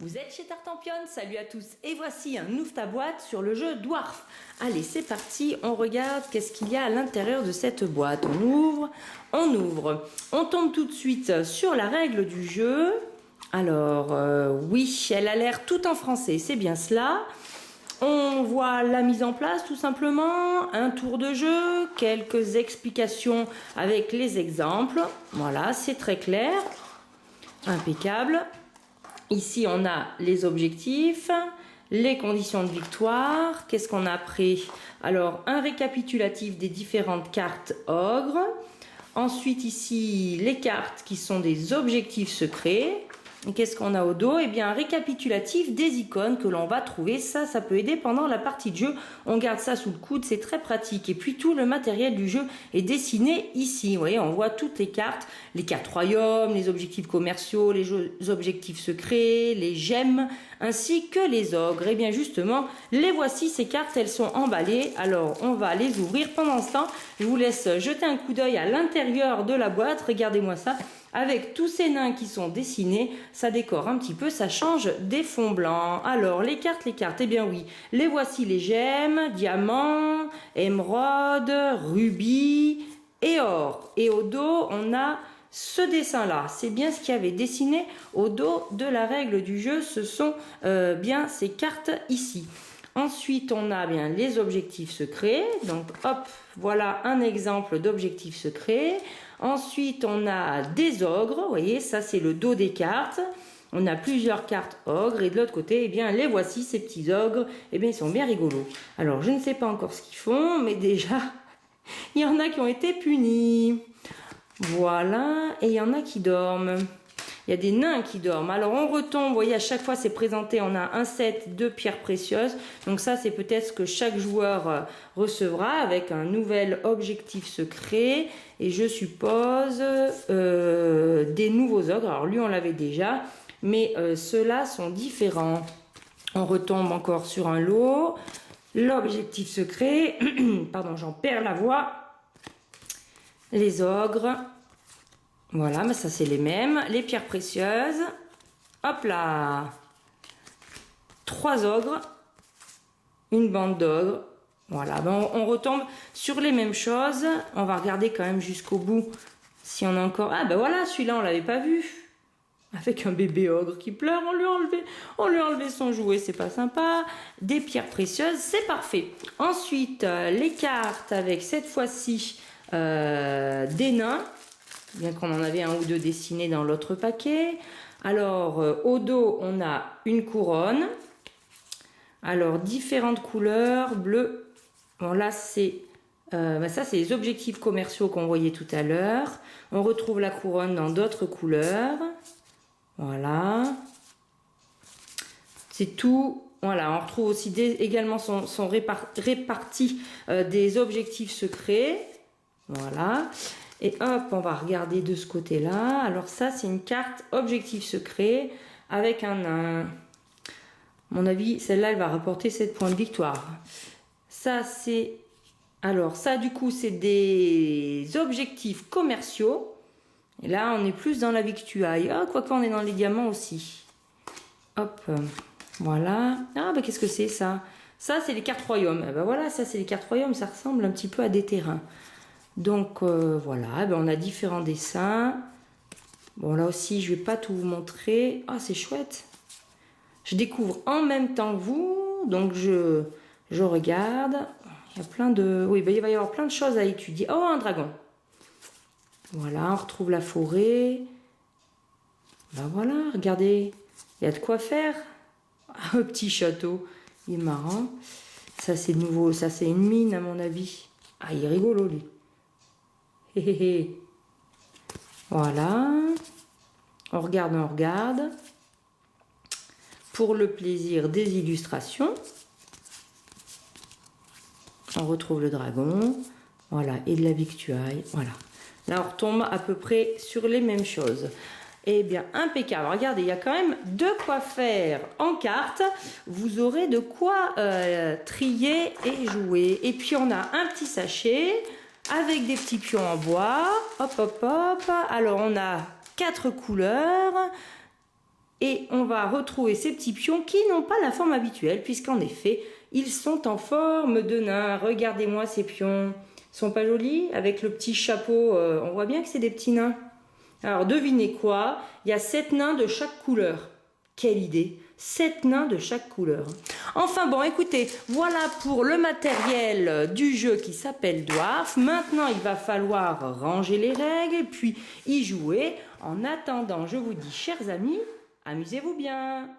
Vous êtes chez Tartampion, salut à tous et voici un Ouvre ta boîte sur le jeu Dwarf. Allez c'est parti, on regarde qu'est-ce qu'il y a à l'intérieur de cette boîte. On ouvre, on tombe tout de suite sur la règle du jeu. Alors oui, elle a l'air tout en français, c'est bien cela. On voit la mise en place tout simplement, un tour de jeu, quelques explications avec les exemples. Voilà, c'est très clair, impeccable. Ici, on a les objectifs, les conditions de victoire. Qu'est-ce qu'on a après? Alors, un récapitulatif des différentes cartes ogres. Ensuite, ici, les cartes qui sont des objectifs secrets. Et qu'est-ce qu'on a au dos? Eh bien, un récapitulatif des icônes que l'on va trouver. Ça peut aider pendant la partie de jeu. On garde ça sous le coude, c'est très pratique. Et puis, tout le matériel du jeu est dessiné ici. Vous voyez, on voit toutes les cartes royaumes, les objectifs commerciaux, les objectifs secrets, les gemmes, ainsi que les ogres. Et bien, justement, les voici, ces cartes, elles sont emballées. Alors, on va les ouvrir. Pendant ce temps, je vous laisse jeter un coup d'œil à l'intérieur de la boîte. Regardez-moi ça. Avec tous ces nains qui sont dessinés, ça décore un petit peu, ça change des fonds blancs. Alors, les cartes, eh bien oui, les voici les gemmes, diamants, émeraude, rubis et or. Et au dos, on a ce dessin-là. C'est bien ce qu'il y avait dessiné au dos de la règle du jeu. Ce sont bien ces cartes ici. Ensuite, on a bien les objectifs secrets. Donc, hop, voilà un exemple d'objectif secret. Ensuite, on a des ogres. Vous voyez, ça, c'est le dos des cartes. On a plusieurs cartes ogres. Et de l'autre côté, eh bien, les voici, ces petits ogres. Eh bien, ils sont bien rigolos. Alors, je ne sais pas encore ce qu'ils font, mais déjà, il y en a qui ont été punis. Voilà. Et il y en a qui dorment. Il y a des nains qui dorment. Alors on retombe, vous voyez, à chaque fois c'est présenté, on a un set de pierres précieuses. Donc ça c'est peut-être ce que chaque joueur recevra avec un nouvel objectif secret. Et je suppose des nouveaux ogres. Alors lui on l'avait déjà, mais ceux-là sont différents. On retombe encore sur un lot. L'objectif secret, pardon j'en perds la voix. Les ogres. Voilà, mais ça c'est les mêmes. Les pierres précieuses. Hop là. 3 ogres. Une bande d'ogres. Voilà, ben on retombe sur les mêmes choses. On va regarder quand même jusqu'au bout si on a encore... Ah ben voilà, celui-là on l'avait pas vu. Avec un bébé ogre qui pleure, on lui a enlevé son jouet, c'est pas sympa. Des pierres précieuses, c'est parfait. Ensuite, les cartes avec cette fois-ci des nains. Bien qu'on en avait un ou deux dessinés dans l'autre paquet. Alors, au dos, on a une couronne. Alors, différentes couleurs, bleu. Bon, là, c'est... ça, c'est les objectifs commerciaux qu'on voyait tout à l'heure. On retrouve la couronne dans d'autres couleurs. Voilà. C'est tout. Voilà, on retrouve aussi également sont répartis des objectifs secrets. Voilà. Et hop, on va regarder de ce côté-là. Alors ça, c'est une carte objectif secret avec un nain. À mon avis, celle-là, elle va rapporter 7 points de victoire. Ça, c'est... Alors ça, du coup, c'est des objectifs commerciaux. Et là, on est plus dans la victuaille. Ah, quoique, on est dans les diamants aussi. Hop, voilà. Ah, bah qu'est-ce que c'est, ça? Ça, c'est les cartes royaumes. Eh ben voilà, ça, c'est les cartes royaumes. Ça ressemble un petit peu à des terrains. Donc voilà, ben on a différents dessins. Bon là aussi je vais pas tout vous montrer. Ah c'est chouette. Je découvre en même temps que vous. Donc je regarde. Il y a plein de... Oui, ben, il va y avoir plein de choses à étudier. Oh un dragon. Voilà, on retrouve la forêt. Ben voilà, regardez. Il y a de quoi faire. Un petit château. Il est marrant. Ça c'est nouveau. Ça c'est une mine à mon avis. Ah il est rigolo lui. Voilà. On regarde. Pour le plaisir des illustrations. On retrouve le dragon. Voilà. Et de la victuaille. Voilà. Là, on retombe à peu près sur les mêmes choses. Eh bien, impeccable. Regardez, il y a quand même de quoi faire en cartes. Vous aurez de quoi trier et jouer. Et puis, on a un petit sachet avec des petits pions en bois. Hop, hop, hop. Alors, on a 4 couleurs. et on va retrouver ces petits pions qui n'ont pas la forme habituelle, puisqu'en effet, ils sont en forme de nains. Regardez-moi ces pions. Ils sont pas jolis? Avec le petit chapeau, on voit bien que c'est des petits nains. Alors, devinez quoi? Il y a 7 nains de chaque couleur. Quelle idée! 7 nains de chaque couleur. Enfin bon, écoutez, voilà pour le matériel du jeu qui s'appelle Dwarf. Maintenant, il va falloir ranger les règles et puis y jouer. En attendant, je vous dis, chers amis, amusez-vous bien.